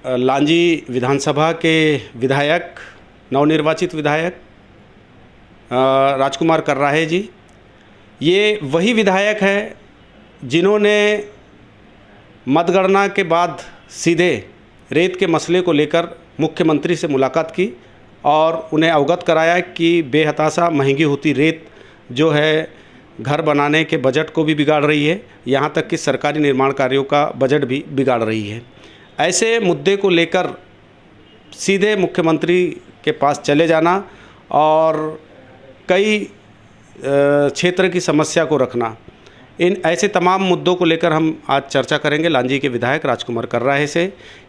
लांजी विधानसभा के विधायक, नवनिर्वाचित विधायक राजकुमार कर्राहे जी, ये वही विधायक हैं जिन्होंने मतगणना के बाद सीधे रेत के मसले को लेकर मुख्यमंत्री से मुलाकात की और उन्हें अवगत कराया कि बेहताशा महंगी होती रेत जो है घर बनाने के बजट को भी बिगाड़ रही है, यहाँ तक कि सरकारी निर्माण कार्यों का बजट भी बिगाड़ रही है। ऐसे मुद्दे को लेकर सीधे मुख्यमंत्री के पास चले जाना और कई क्षेत्र की समस्या को रखना, इन ऐसे तमाम मुद्दों को लेकर हम आज चर्चा करेंगे लांजी के विधायक राजकुमार कर्राहे से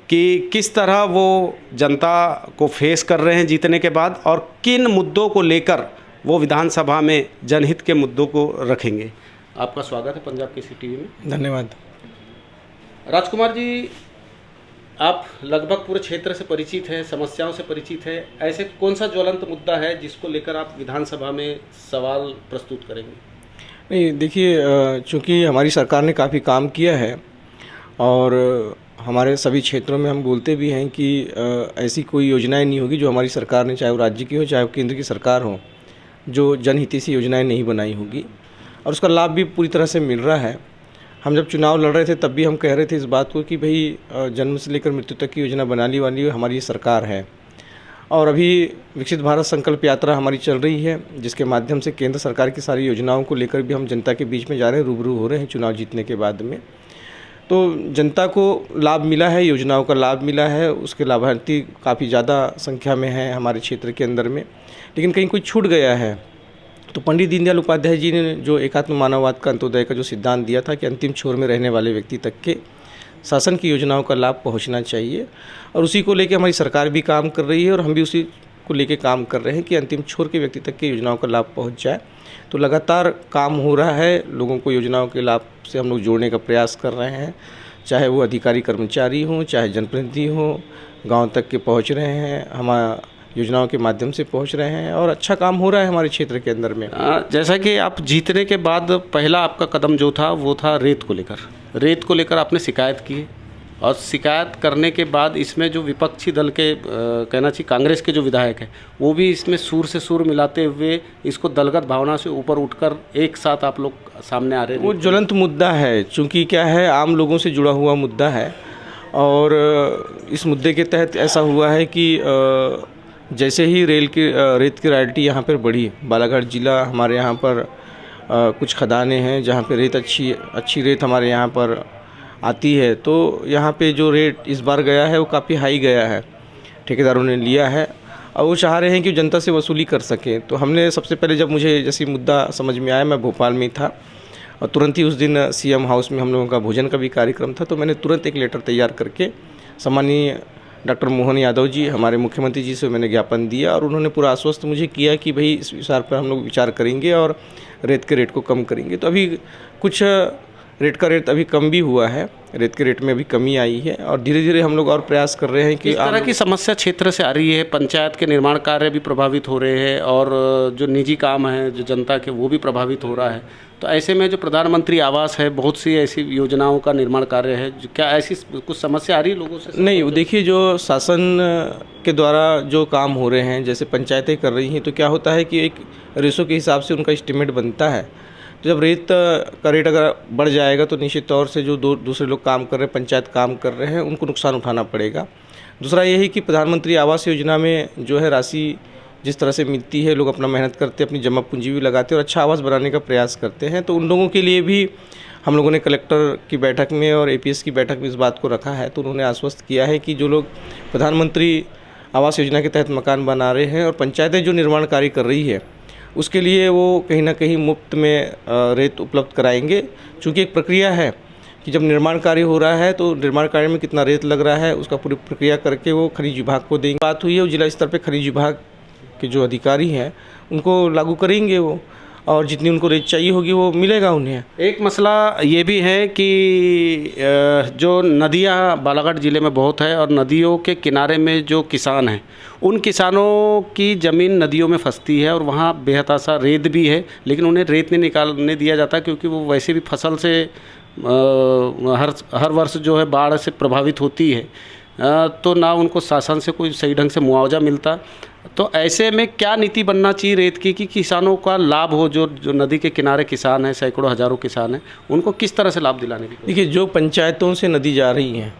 कि किस तरह वो जनता को फेस कर रहे हैं जीतने के बाद और किन मुद्दों को लेकर वो विधानसभा में जनहित के मुद्दों को रखेंगे। आपका स्वागत है पंजाब केसरी टीवी में। धन्यवाद। राजकुमार जी, आप लगभग पूरे क्षेत्र से परिचित हैं, समस्याओं से परिचित हैं, ऐसे कौन सा ज्वलंत मुद्दा है जिसको लेकर आप विधानसभा में सवाल प्रस्तुत करेंगे? नहीं, देखिए, चूँकि हमारी सरकार ने काफ़ी काम किया है और हमारे सभी क्षेत्रों में हम बोलते भी हैं कि ऐसी कोई योजनाएं नहीं होगी जो हमारी सरकार ने, चाहे वो राज्य की हो चाहे वो केंद्र की सरकार हो, जो जनहितैषी योजनाएं नहीं बनाई होगी और उसका लाभ भी पूरी तरह से मिल रहा है। हम जब चुनाव लड़ रहे थे तब भी हम कह रहे थे इस बात को कि भाई जन्म से लेकर मृत्यु तक की योजना बनाने वाली हमारी ये सरकार है। और अभी विकसित भारत संकल्प यात्रा हमारी चल रही है, जिसके माध्यम से केंद्र सरकार की सारी योजनाओं को लेकर भी हम जनता के बीच में जा रहे हैं, रूबरू हो रहे हैं चुनाव जीतने के बाद में। तो जनता को लाभ मिला है, योजनाओं का लाभ मिला है, उसके लाभार्थी काफ़ी ज़्यादा संख्या में हैं हमारे क्षेत्र के अंदर में। लेकिन कहीं कोई छूट गया है तो पंडित दीनदयाल उपाध्याय जी ने जो एकात्म मानववाद का अंत्योदय का जो सिद्धांत दिया था कि अंतिम छोर में रहने वाले व्यक्ति तक के शासन की योजनाओं का लाभ पहुंचना चाहिए, और उसी को लेकर हमारी सरकार भी काम कर रही है और हम भी उसी को लेकर काम कर रहे हैं कि अंतिम छोर के व्यक्ति तक की योजनाओं का लाभ पहुंच जाए। तो लगातार काम हो रहा है, लोगों को योजनाओं के लाभ से हम लोग जोड़ने का प्रयास कर रहे हैं, चाहे वो अधिकारी कर्मचारी हों, चाहे जनप्रतिनिधि हों, गाँव तक के पहुँच रहे हैं, हमारा योजनाओं के माध्यम से पहुंच रहे हैं और अच्छा काम हो रहा है हमारे क्षेत्र के अंदर में। जैसा कि आप जीतने के बाद पहला आपका कदम जो था वो था रेत को लेकर आपने शिकायत की और शिकायत करने के बाद इसमें जो विपक्षी दल के कहना चाहिए कांग्रेस के जो विधायक हैं वो भी इसमें सुर से सुर मिलाते हुए इसको दलगत भावना से ऊपर उठकर एक साथ आप लोग सामने आ रहे हैं। वो ज्वलंत मुद्दा है, चूँकि क्या है, आम लोगों से जुड़ा हुआ मुद्दा है और इस मुद्दे के तहत ऐसा हुआ है कि जैसे ही रेत की रॉयल्टी यहाँ पर बढ़ी, बालाघाट ज़िला हमारे यहाँ पर कुछ खदानें हैं जहाँ पे रेत अच्छी रेत हमारे यहाँ पर आती है, तो यहाँ पे जो रेट इस बार गया है वो काफ़ी हाई गया है, ठेकेदारों ने लिया है और वो चाह रहे हैं कि जनता से वसूली कर सकें। तो हमने सबसे पहले, जब मुझे जैसे मुद्दा समझ में आया, मैं भोपाल में था और तुरंत ही उस दिन सीएम हाउस में हम लोगों का भोजन का भी कार्यक्रम था, तो मैंने तुरंत एक लेटर तैयार करके सम्माननीय डॉक्टर मोहन यादव जी, हमारे मुख्यमंत्री जी से मैंने ज्ञापन दिया और उन्होंने पूरा आश्वस्त मुझे किया कि भाई इस विचार पर हम लोग विचार करेंगे और रेत के रेट को कम करेंगे। तो अभी कुछ रेट का रेट अभी कम भी हुआ है, रेत के रेट में अभी कमी आई है और धीरे धीरे हम लोग और प्रयास कर रहे हैं कि इस तरह की समस्या क्षेत्र से आ रही है, पंचायत के निर्माण कार्य भी प्रभावित हो रहे हैं और जो निजी काम है जो जनता के वो भी प्रभावित हो रहा है। तो ऐसे में जो प्रधानमंत्री आवास है, बहुत सी ऐसी योजनाओं का निर्माण कार्य है, क्या ऐसी कुछ समस्या आ रही है लोगों से? नहीं, वो देखिए, जो शासन के द्वारा जो काम हो रहे हैं, जैसे पंचायतें कर रही हैं, तो क्या होता है कि एक रेशो के हिसाब से उनका एस्टीमेट बनता है। तो जब रेत का रेट अगर बढ़ जाएगा तो निश्चित तौर से जो दूसरे लोग काम कर रहे हैं, पंचायत काम कर रहे हैं, उनको नुकसान उठाना पड़ेगा। दूसरा ये है कि प्रधानमंत्री आवास योजना में जो है राशि जिस तरह से मिलती है, लोग अपना मेहनत करते हैं, अपनी जमा पूंजी भी लगाते हैं और अच्छा आवास बनाने का प्रयास करते हैं। तो उन लोगों के लिए भी हम लोगों ने कलेक्टर की बैठक में और एपीएस की बैठक में इस बात को रखा है। तो उन्होंने आश्वस्त किया है कि जो लोग प्रधानमंत्री आवास योजना के तहत मकान बना रहे हैं और पंचायतें जो निर्माण कार्य कर रही है, उसके लिए वो कहीं ना कहीं मुफ्त में रेत उपलब्ध कराएंगे। चूँकि एक प्रक्रिया है कि जब निर्माण कार्य हो रहा है तो निर्माण कार्य में कितना रेत लग रहा है उसका पूरी प्रक्रिया करके वो खनिज विभाग को देंगे। बात हुई है, वो जिला स्तर पर खनिज विभाग के जो अधिकारी हैं उनको लागू करेंगे वो, और जितनी उनको रेत चाहिए होगी वो मिलेगा उन्हें। एक मसला ये भी है कि जो नदियाँ बालाघाट ज़िले में बहुत है और नदियों के किनारे में जो किसान हैं उन किसानों की ज़मीन नदियों में फंसती है और वहाँ बेहताशा रेत भी है, लेकिन उन्हें रेत नहीं निकालने दिया जाता क्योंकि वो वैसे भी फसल से हर वर्ष जो है बाढ़ से प्रभावित होती है। तो ना उनको शासन से कोई सही ढंग से मुआवजा मिलता। तो ऐसे में क्या नीति बनना चाहिए रेत की कि किसानों का लाभ हो, जो नदी के किनारे किसान हैं, सैकड़ों हज़ारों किसान हैं, उनको किस तरह से लाभ दिलाने की? देखिए, जो पंचायतों से नदी जा रही हैं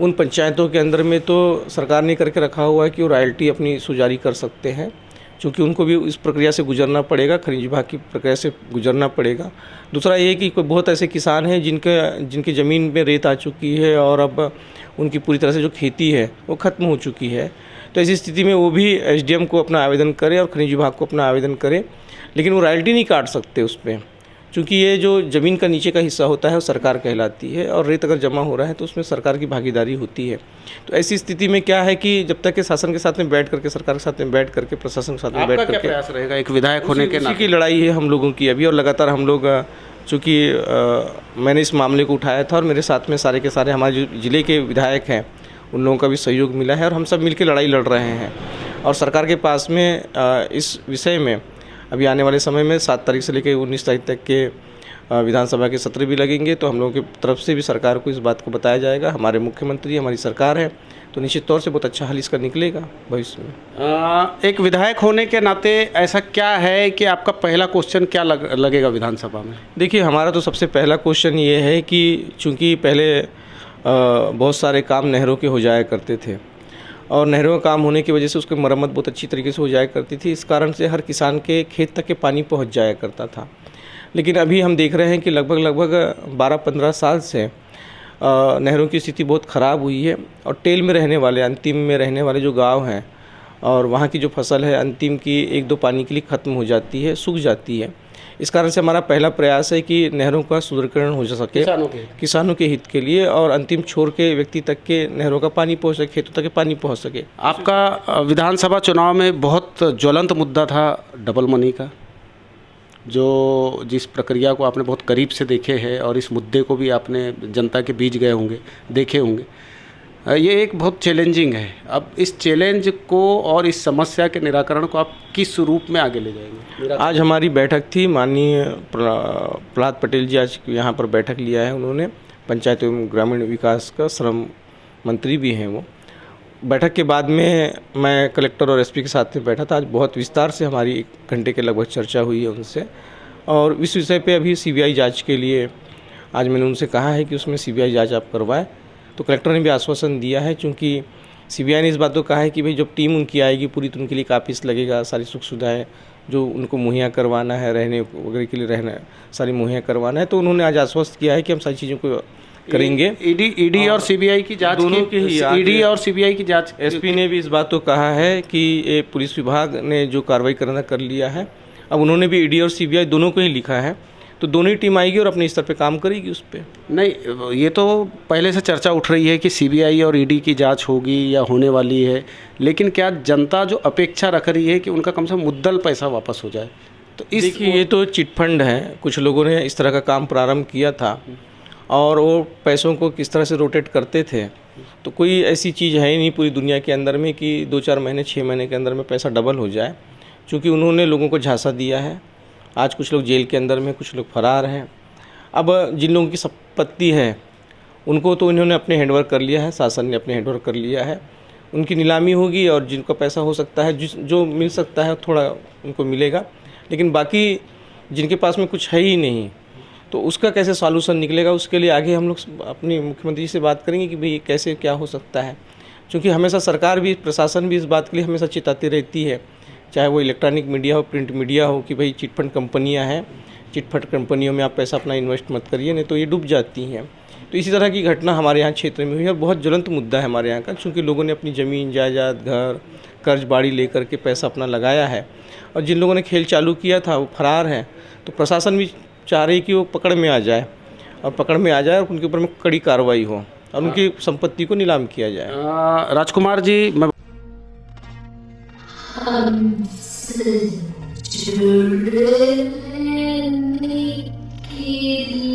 उन पंचायतों के अंदर में तो सरकार ने करके रखा हुआ है कि वो रॉयल्टी अपनी सुजारी कर सकते हैं, क्योंकि उनको भी इस प्रक्रिया से गुजरना पड़ेगा, खनिज विभाग की प्रक्रिया से गुजरना पड़ेगा। दूसरा ये कि कोई बहुत ऐसे किसान हैं जिनकी ज़मीन में रेत आ चुकी है और अब उनकी पूरी तरह से जो खेती है वो ख़त्म हो चुकी है। तो ऐसी स्थिति में वो भी एसडीएम को अपना आवेदन करें और खनिज विभाग को अपना आवेदन करें, लेकिन वो रॉयल्टी नहीं काट सकते उस पर, क्योंकि ये जो ज़मीन का नीचे का हिस्सा होता है वो सरकार कहलाती है और रेत अगर जमा हो रहा है तो उसमें सरकार की भागीदारी होती है। तो ऐसी स्थिति में क्या है कि जब तक कि शासन के साथ में बैठ करके, सरकार के साथ में बैठ करके, प्रशासन के साथ में बैठ करके, क्या प्रयास रहेगा एक विधायक होने के नाते? की लड़ाई है हम लोगों की अभी, और लगातार हम लोग, चूँकि मैंने इस मामले को उठाया था और मेरे साथ में सारे के सारे हमारे जो ज़िले के विधायक हैं उन लोगों का भी सहयोग मिला है और हम सब मिलकर लड़ाई लड़ रहे हैं। और सरकार के पास में इस विषय में अभी आने वाले समय में 7 तारीख से लेकर 19 तारीख तक के विधानसभा के सत्र भी लगेंगे, तो हम लोगों की तरफ से भी सरकार को इस बात को बताया जाएगा। हमारे मुख्यमंत्री, हमारी सरकार है, तो निश्चित तौर से बहुत अच्छा हल इसका निकलेगा भविष्य में। एक विधायक होने के नाते ऐसा क्या है कि आपका पहला क्वेश्चन क्या लगेगा विधानसभा में? देखिए, हमारा तो सबसे पहला क्वेश्चन ये है कि चूँकि पहले बहुत सारे काम नहरों के हो जाया करते थे और नहरों का काम होने की वजह से उसकी मरम्मत बहुत अच्छी तरीके से हो जाया करती थी, इस कारण से हर किसान के खेत तक के पानी पहुंच जाया करता था। लेकिन अभी हम देख रहे हैं कि लगभग 12-15 साल से नहरों की स्थिति बहुत ख़राब हुई है और टेल में रहने वाले, अंतिम में रहने वाले जो गांव हैं और वहाँ की जो फसल है अंतिम की 1-2 पानी के लिए ख़त्म हो जाती है, सूख जाती है। इस कारण से हमारा पहला प्रयास है कि नहरों का सुदृढ़ीकरण हो सके किसानों के हित के लिए और अंतिम छोर के व्यक्ति तक के नहरों का पानी पहुंच सके, खेतों तक के पानी पहुंच सके। आपका विधानसभा चुनाव में बहुत ज्वलंत मुद्दा था डबल मनी का, जो जिस प्रक्रिया को आपने बहुत करीब से देखे हैं और इस मुद्दे को भी आपने जनता के बीच गए होंगे, देखे होंगे। ये एक बहुत चैलेंजिंग है। अब इस चैलेंज को और इस समस्या के निराकरण को आप किस रूप में आगे ले जाएंगे? आज हमारी बैठक थी, माननीय प्रहलाद पटेल जी आज यहाँ पर बैठक लिया है उन्होंने, पंचायत एवं ग्रामीण विकास का श्रम मंत्री भी हैं वो। बैठक के बाद में मैं कलेक्टर और एसपी के साथ में बैठा था। आज बहुत विस्तार से हमारी 1 घंटे के लगभग चर्चा हुई है उनसे और इस विषय पे अभी सीबीआई जांच के लिए आज मैंने उनसे कहा है कि उसमें सीबीआई जांच आप करवाएं। तो कलेक्टर ने भी आश्वासन दिया है, क्योंकि सीबीआई ने इस बात को कहा है कि भाई जब टीम उनकी आएगी पूरी तो उनके लिए काफिस लगेगा, सारी सुख सुविधाएँ जो उनको मुहैया करवाना है, रहने वगैरह के लिए रहना सारी मुहैया करवाना है। तो उन्होंने आज आश्वस्त किया है कि हम सारी चीज़ों को करेंगे। ईडी और सीबीआई की जांच, दोनों की ही ईडी और सीबीआई की जांच। एसपी ने भी इस बात को कहा है कि ये पुलिस विभाग ने जो कार्रवाई करना कर लिया है, अब उन्होंने भी ईडी और सीबीआई दोनों को ही लिखा है, तो दोनों ही टीम आएगी और अपने स्तर पे काम करेगी उस पर। नहीं, ये तो पहले से चर्चा उठ रही है कि सीबीआई और ईडी की जांच होगी या होने वाली है, लेकिन क्या जनता जो अपेक्षा रख रही है कि उनका कम से कम मुद्दल पैसा वापस हो जाए? तो देखिए, ये तो चिटफंड है, कुछ लोगों ने इस तरह का काम प्रारंभ किया था और वो पैसों को किस तरह से रोटेट करते थे, तो कोई ऐसी चीज़ है ही नहीं पूरी दुनिया के अंदर में कि 2-4 महीने 6 महीने के अंदर में पैसा डबल हो जाए, क्योंकि उन्होंने लोगों को झांसा दिया है। आज कुछ लोग जेल के अंदर में, कुछ लोग फरार हैं। अब जिन लोगों की संपत्ति है उनको तो इन्होंने अपने हैंडओवर कर लिया है, शासन ने अपने हैंडओवर कर लिया है, उनकी नीलामी होगी और जिनका पैसा हो सकता है, जो मिल सकता है थोड़ा उनको मिलेगा, लेकिन बाकी जिनके पास में कुछ है ही नहीं तो उसका कैसे सॉल्यूशन निकलेगा, उसके लिए आगे हम लोग अपनी मुख्यमंत्री से बात करेंगे कि भाई कैसे क्या हो सकता है। क्योंकि हमेशा सरकार भी, प्रशासन भी इस बात के लिए हमेशा चेताती रहती है, चाहे वो इलेक्ट्रॉनिक मीडिया हो, प्रिंट मीडिया हो, कि भाई चिटफंड कंपनियां हैं, चिटफंड कंपनियों में आप पैसा अपना इन्वेस्ट मत करिए, नहीं तो ये डूब जाती हैं। तो इसी तरह की घटना हमारे यहाँ क्षेत्र में हुई है और बहुत ज्वलंत मुद्दा है हमारे यहाँ का, क्योंकि लोगों ने अपनी ज़मीन जायदाद, घर, कर्ज बाड़ी लेकर के पैसा अपना लगाया है और जिन लोगों ने खेल चालू किया था वो फरार हैं। तो प्रशासन भी चाह रही कि वो पकड़ में आ जाए और और उनके ऊपर में कड़ी कार्रवाई हो और उनकी संपत्ति को नीलाम किया जाए। राजकुमार जी, मैं जुड़ने की